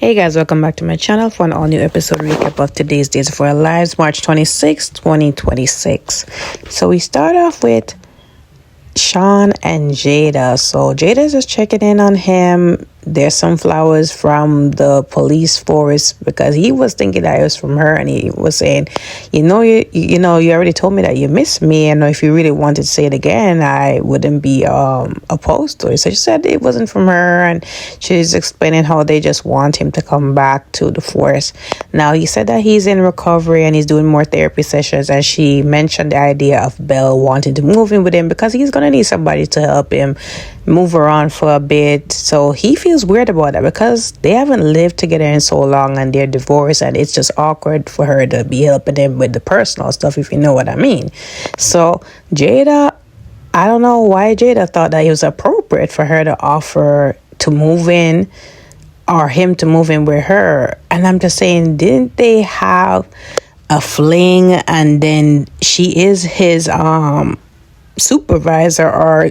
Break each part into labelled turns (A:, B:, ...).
A: Hey guys, welcome back to my channel for an all new episode recap of today's Days of Our Lives, March 26, 2026. So we start off with Sean and Jada. So Jada's just checking in on him. There's some flowers from the police force because he was thinking that it was from her, and he was saying, you already told me that you miss me, and if you really wanted to say it again, I wouldn't be opposed to it. So she said it wasn't from her, and she's explaining how they just want him to come back to the force. Now he said that he's in recovery and he's doing more therapy sessions, and she mentioned the idea of Belle wanting to move in with him because he's gonna need somebody to help him move around for a bit. So he feels weird about that because they haven't lived together in so long and they're divorced, and it's just awkward for her to be helping him with the personal stuff, if you know what I mean. So Jada, I don't know why Jada thought that it was appropriate for her to offer to move in or him to move in with her. And I'm just saying, didn't they have a fling, and then she is his supervisor or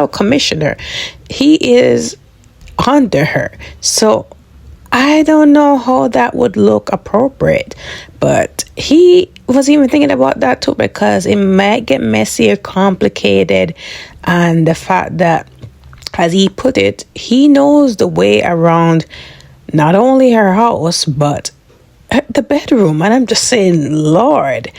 A: commissioner? He is under her. So I don't know how that would look appropriate, but he was even thinking about that too, because it might get messy or complicated. And the fact that, as he put it, he knows the way around not only her house but the bedroom. And I'm just saying, Lord,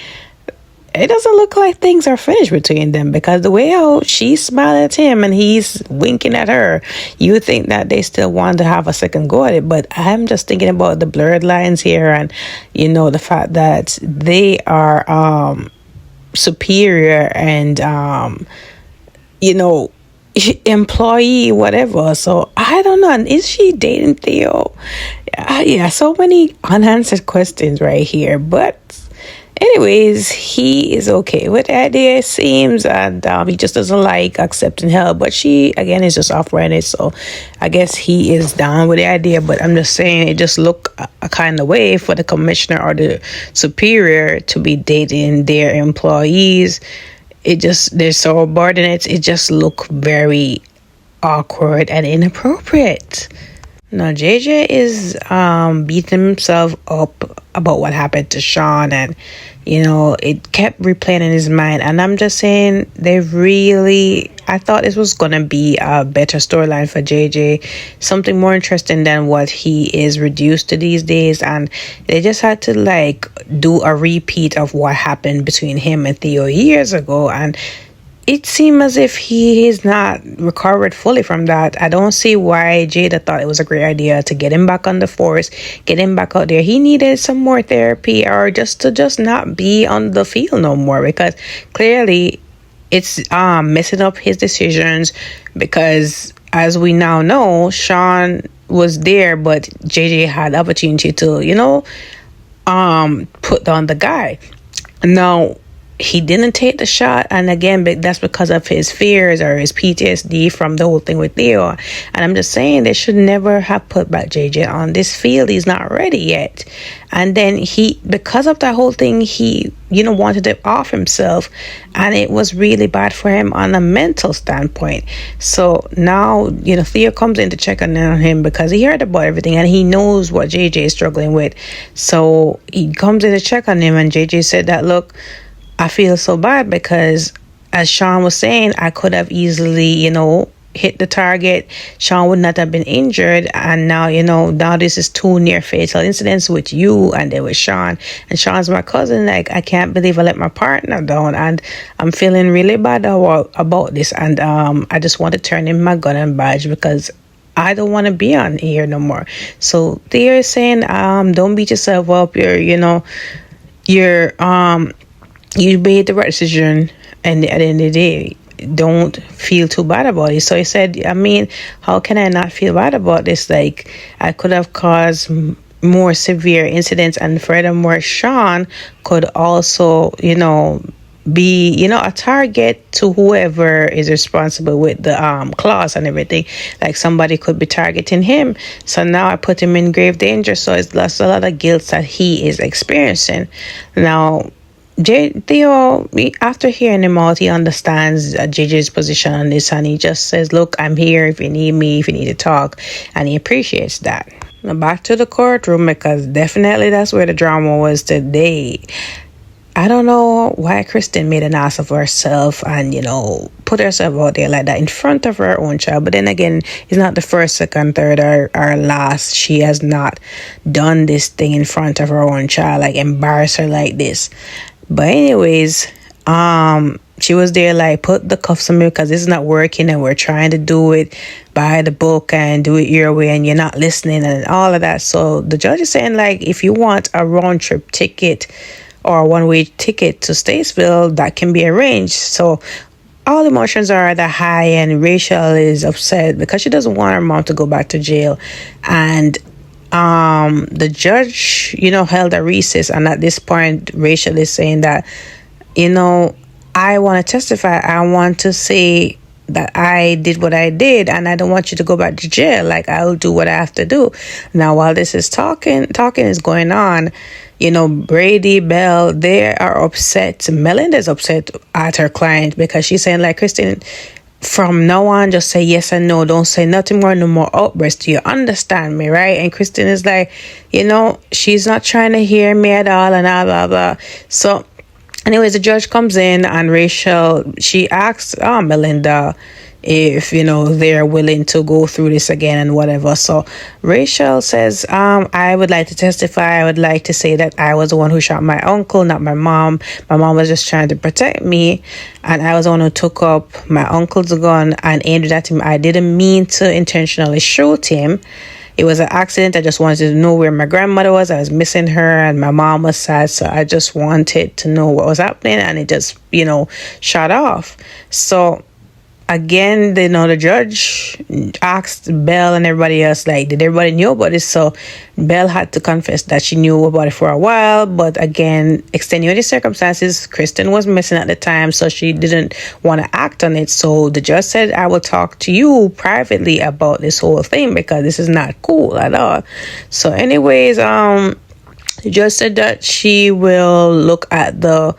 A: it doesn't look like things are finished between them, because the way how she smiled at him and he's winking at her, you would think that they still want to have a second go at it. But I'm just thinking about the blurred lines here, and the fact that they are superior and employee, whatever. So I don't know. And is she dating Theo? Yeah, so many unanswered questions right here. But anyways, he is okay with the idea, it seems, and he just doesn't like accepting help. But she, again, is just offering it, so I guess he is down with the idea. But I'm just saying, it just look a kind of way for the commissioner or the superior to be dating their employees. They're so subordinates. It just look very awkward and inappropriate. Now, JJ is beating himself up about what happened to Sean, and it kept replaying in his mind. And I'm just saying, I thought this was gonna be a better storyline for JJ, something more interesting than what he is reduced to these days. And they just had to do a repeat of what happened between him and Theo years ago, and it seemed as if he is not recovered fully from that. I don't see why Jada thought it was a great idea to get him back on the force, get him back out there. He needed some more therapy, or just not be on the field no more, because clearly it's messing up his decisions. Because as we now know, Sean was there, but JJ had the opportunity to put down the guy. Now, he didn't take the shot, and again, that's because of his fears or his PTSD from the whole thing with Theo. And I'm just saying, they should never have put back JJ on this field. He's not ready yet. And then because of that whole thing, he wanted to off himself, and it was really bad for him on a mental standpoint. So now Theo comes in to check on him because he heard about everything and he knows what JJ is struggling with. So he comes in to check on him, and JJ said that, look, I feel so bad because, as Sean was saying, I could have easily, hit the target. Sean would not have been injured. And now, now this is two near fatal incidents with you and then with Sean. And Sean's my cousin. I can't believe I let my partner down. And I'm feeling really bad about this. And I just want to turn in my gun and badge because I don't want to be on here no more. So they're saying, don't beat yourself up. You made the right decision, and at the end of the day, don't feel too bad about it. So he said, how can I not feel bad about this? I could have caused more severe incidents, and furthermore, Sean could also, be, a target to whoever is responsible with the clause and everything. Somebody could be targeting him. So now I put him in grave danger. So that's a lot of guilt that he is experiencing. Now, Theo, after hearing him out, he understands JJ's position on this, and he just says, look, I'm here if you need me, if you need to talk, and he appreciates that. back to the courtroom, because definitely that's where the drama was today. I don't know why Kristen made an ass of herself and, put herself out there like that in front of her own child. But then again, it's not the first, second, third, or last. She has not done this thing in front of her own child, like embarrass her like this. But anyways, she was there like, put the cuffs on me because this is not working and we're trying to do it by the book and do it your way and you're not listening and all of that. So the judge is saying, like, if you want a round trip ticket or a one-way ticket to Statesville, that can be arranged. So all emotions are at the high, and Rachel is upset because she doesn't want her mom to go back to jail. And the judge, held a recess, and at this point Rachel is saying that, I want to testify. I want to say that I did what I did, and I don't want you to go back to jail. Like, I'll do what I have to do. Now, while this is talking is going on, Brady, Belle, they are upset. Melinda's upset at her client because she's saying, like, Kristen, from now on, just say yes and no. Don't say nothing more, no more outbursts. Do you understand me, right? And Kristen is like, she's not trying to hear me at all and blah, blah, blah. So anyways, the judge comes in and Rachel, she asks Melinda if, they're willing to go through this again and whatever. So Rachel says, I would like to testify. I would like to say that I was the one who shot my uncle, not my mom. My mom was just trying to protect me, and I was the one who took up my uncle's gun and aimed it at him. I didn't mean to intentionally shoot him. It was an accident. I just wanted to know where my grandmother was. I was missing her and my mom was sad. So I just wanted to know what was happening, and it just, shot off. So again, the judge asked Belle and everybody else, like, did everybody know about it? So Belle had to confess that she knew about it for a while. But again, extenuating circumstances, Kristen was missing at the time, so she didn't want to act on it. So the judge said, I will talk to you privately about this whole thing because this is not cool at all. So anyways, the judge said that she will look at the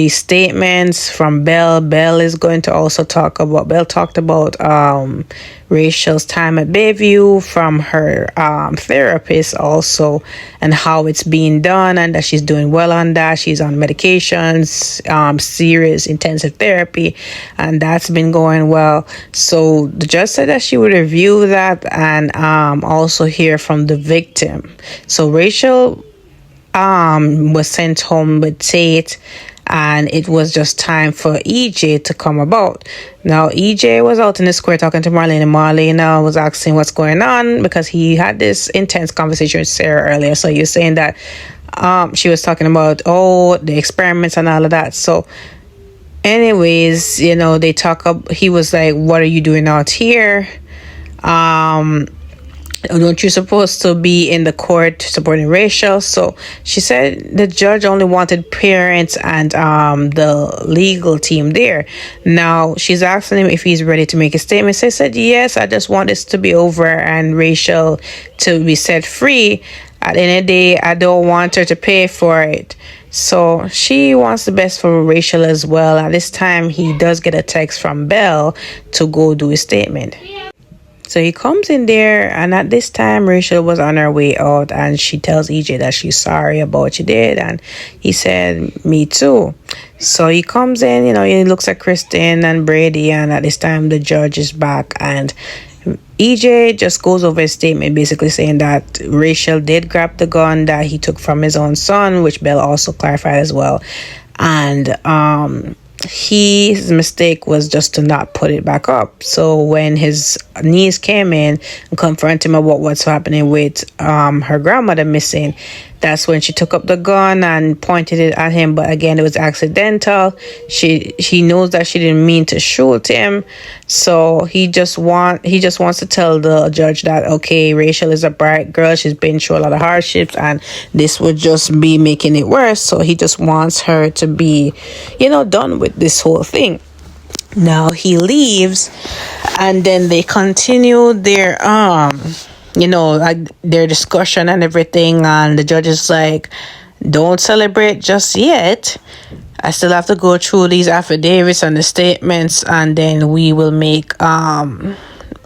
A: statements from Belle. Belle is going to also Belle talked about Rachel's time at Bayview from her therapist also, and how it's being done, and that she's doing well on that. She's on medications, serious intensive therapy, and that's been going well. So the judge said that she would review that and also hear from the victim. So Rachel was sent home with Tate, and it was just time for EJ to come about. Now, EJ was out in the square talking to Marlene, and Marlene was asking what's going on because he had this intense conversation with Sarah earlier. So you're saying that she was talking about, the experiments and all of that. So anyways, they he was like, what are you doing out here? Don't you supposed to be in the court supporting Rachel? So she said the judge only wanted parents and the legal team there. Now she's asking him if he's ready to make a statement. So he said, yes, I just want this to be over and Rachel to be set free. At the end of the day, I don't want her to pay for it. So she wants the best for Rachel as well. At this time, he does get a text from Belle to go do his statement. So he comes in there, and at this time, Rachel was on her way out, and she tells EJ that she's sorry about what she did, and he said, me too. So he comes in, he looks at Kristen and Brady, and at this time, the judge is back, and EJ just goes over his statement, basically saying that Rachel did grab the gun that he took from his own son, which Belle also clarified as well, and his mistake was just to not put it back up. So when his niece came in and confronted him about what's happening with her grandmother missing, that's when she took up the gun and pointed it at him. But again, it was accidental. She knows that she didn't mean to shoot him. So he just wants to tell the judge that, okay, Rachel is a bright girl. She's been through a lot of hardships, and this would just be making it worse. So he just wants her to be, done with this whole thing. Now he leaves, and then they continue their their discussion and everything, and the judge is like, don't celebrate just yet. I still have to go through these affidavits and the statements, and then we will make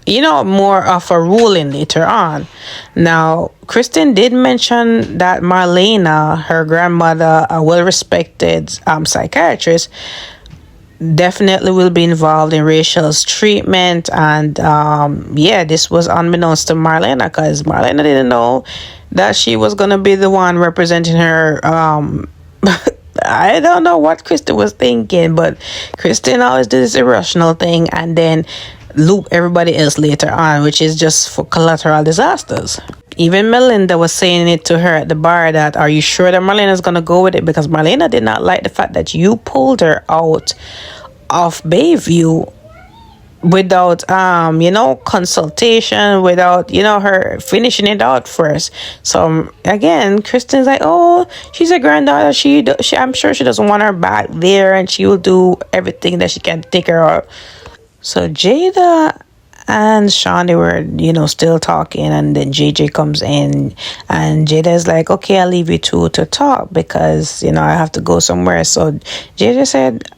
A: more of a ruling later on. Now, Kristen did mention that Marlena, her grandmother, a well-respected psychiatrist, definitely will be involved in Rachel's treatment. And yeah, this was unbeknownst to Marlena, because Marlena didn't know that she was going to be the one representing her. I don't know what Kristen was thinking, but Kristen always did this irrational thing and then loop everybody else later on, which is just for collateral disasters. Even Melinda was saying it to her at the bar that, are you sure that Marlena's going to go with it? Because Marlena did not like the fact that you pulled her out of Bayview without consultation, without her finishing it out first. So again, Kristen's like, oh, she's a granddaughter, she I'm sure she doesn't want her back there, and she will do everything that she can to take her out. So Jada and Sean, they were still talking, and then JJ comes in, and Jada's like, okay, I'll leave you two to talk because I have to go somewhere. So JJ said,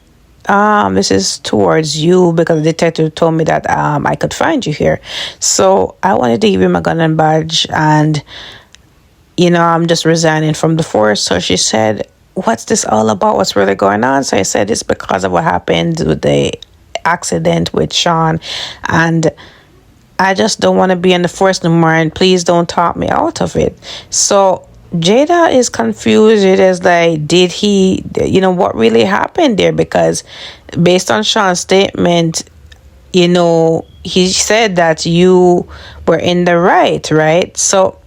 A: this is towards you because the detective told me that I could find you here. So I wanted to give him a gun and badge, and I'm just resigning from the force. So she said, what's this all about? What's really going on? So I said, it's because of what happened with the accident with Sean, and I just don't want to be in the force no more, and please don't talk me out of it. So Jada is confused. It is like, did he, what really happened there? Because based on Sean's statement, he said that you were in the right? So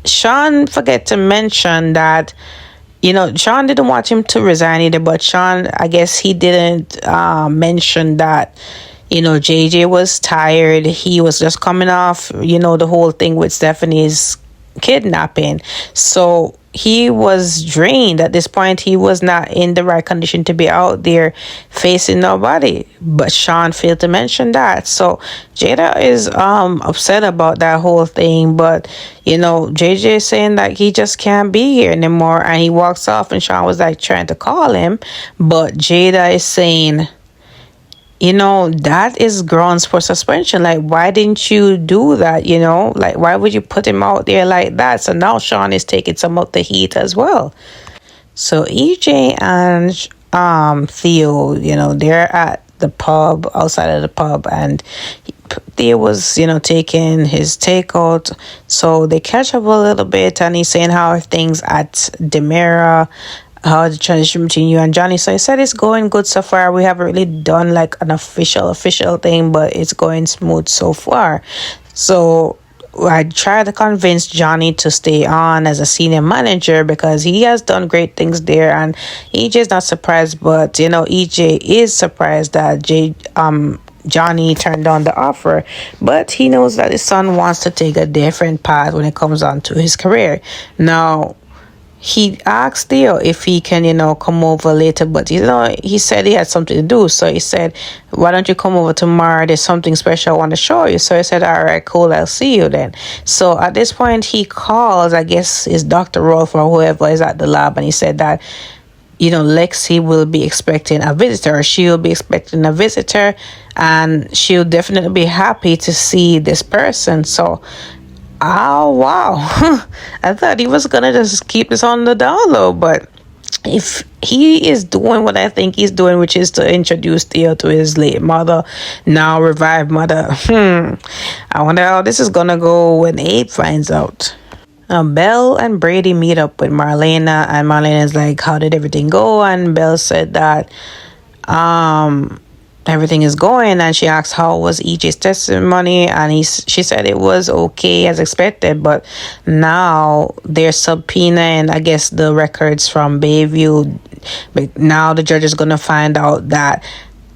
A: Sean forget to mention that, Sean didn't want him to resign either, but Sean, I guess he didn't mention that, JJ was tired. He was just coming off, the whole thing with Stephanie's kidnapping. So he was drained at this point. He was not in the right condition to be out there facing nobody, but Sean failed to mention that. So Jada is upset about that whole thing, but JJ is saying that he just can't be here anymore, and he walks off, and Sean was like trying to call him, but Jada is saying, that is grounds for suspension. Like, why didn't you do that? Like, why would you put him out there like that? So now Sean is taking some of the heat as well. So EJ and Theo, they're at the pub, outside of the pub, and Theo was, taking his takeout. So they catch up a little bit, and he's saying how are things at Demira, how the transition between you and Johnny. So I said it's going good so far. We haven't really done like an official thing, but it's going smooth so far. So I tried to convince Johnny to stay on as a senior manager because he has done great things there, and EJ's not surprised, but EJ is surprised that Johnny turned down the offer, but he knows that his son wants to take a different path when it comes on to his career. Now, he asked Theo if he can, come over later, but, he said he had something to do. So he said, why don't you come over tomorrow? There's something special I want to show you. So I said, all right, cool, I'll see you then. So at this point, he calls, I guess, is Dr. Rolf or whoever is at the lab, and he said that, Lexi will be expecting a visitor. She will be expecting a visitor, and she'll definitely be happy to see this person. So, oh, wow. I thought he was going to just keep this on the down low, but if he is doing what I think he's doing, which is to introduce Theo to his late mother, now revived mother, I wonder how this is going to go when Abe finds out. Belle and Brady meet up with Marlena, and Marlena's like, how did everything go? And Belle said that everything is going, and she asked how was EJ's testimony, and she said it was okay as expected, but now they're subpoenaing, I guess, the records from Bayview. But now the judge is going to find out that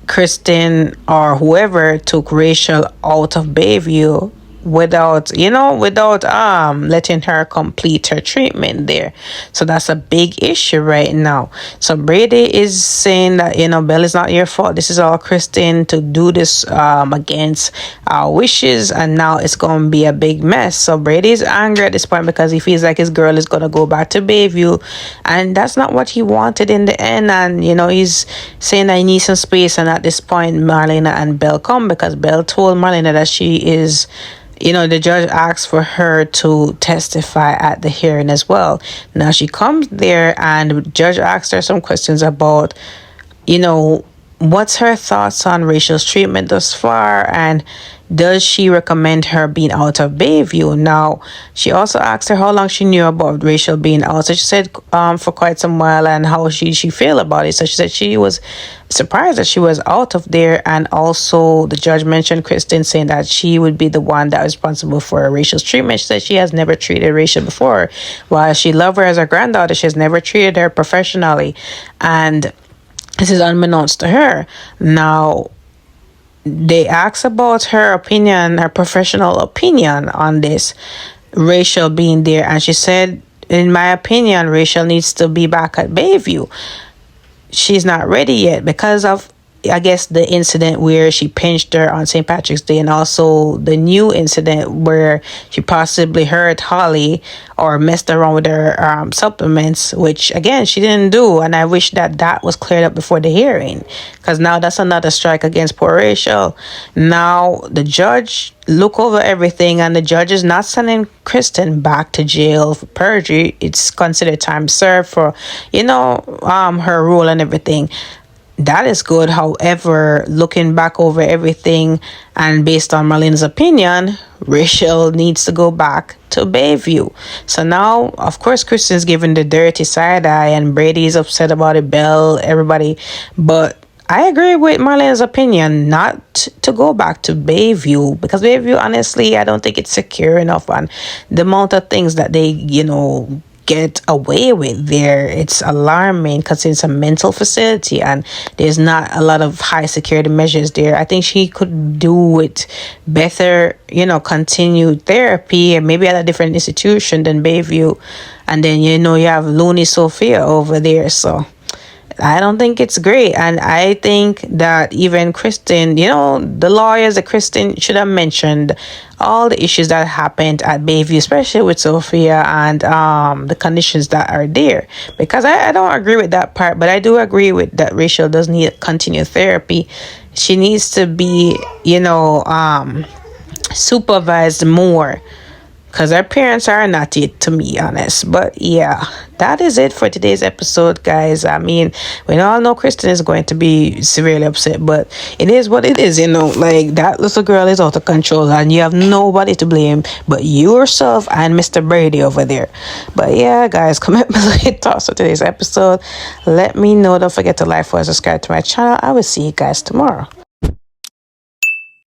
A: Kristen or whoever took Rachel out of Bayview without letting her complete her treatment there. So that's a big issue right now. So Brady is saying that, Belle, is not your fault. This is all Kristen to do this against our wishes, and now it's gonna be a big mess. So Brady is angry at this point because he feels like his girl is gonna go back to Bayview, and that's not what he wanted in the end. And he's saying that he needs some space, and at this point Marlena and Belle come because Belle told Marlena that she is, the judge asked for her to testify at the hearing as well. Now she comes there and the judge asked her some questions about, what's her thoughts on Rachel's treatment thus far, and does she recommend her being out of Bayview? Now, she also asked her how long she knew about Rachel being out. So she said for quite some while, and how she feel about it. So she said she was surprised that she was out of there, and also the judge mentioned Kristen, saying that she would be the one that was responsible for Rachel's treatment. She said she has never treated Rachel before. While she loved her as her granddaughter, she has never treated her professionally, and this is unbeknownst to her. Now, they asked about her opinion, her professional opinion on this, Rachel being there, and she said, in my opinion, Rachel needs to be back at Bayview. She's not ready yet because of, I guess, the incident where she pinched her on St. Patrick's Day, and also the new incident where she possibly hurt Holly or messed around with her supplements, which again she didn't do. And I wish that was cleared up before the hearing, because now that's another strike against poor Rachel. Now the judge look over everything, and the judge is not sending Kristen back to jail for perjury. It's considered time served for her rule and everything. That is good. However, looking back over everything and based on Marlene's opinion, Rachel needs to go back to Bayview. So now, of course, Kristen's giving the dirty side eye, and Brady's upset about it, Belle, everybody. But I agree with Marlene's opinion not to go back to Bayview, because Bayview, honestly, I don't think it's secure enough. And the amount of things that they, get away with there, it's alarming, because it's a mental facility and there's not a lot of high security measures there. I think she could do with better, continued therapy, and maybe at a different institution than Bayview. And then you have Looney Sophia over there, so I don't think it's great. And I think that even Kristen, the lawyers that Kristen should have mentioned all the issues that happened at Bayview, especially with Sophia, and the conditions that are there. Because I don't agree with that part, but I do agree with that Rachel does need continued therapy. She needs to be, supervised more, because her parents are not it, to be honest. But yeah, that is it for today's episode, guys. I mean, we all know Kristen is going to be severely upset, but it is what it is, like that little girl is out of control, and you have nobody to blame but yourself and Mr. Brady over there. But yeah, guys, comment below your thoughts on today's episode. Let me know. Don't forget to like, follow, subscribe to my channel. I will see you guys tomorrow.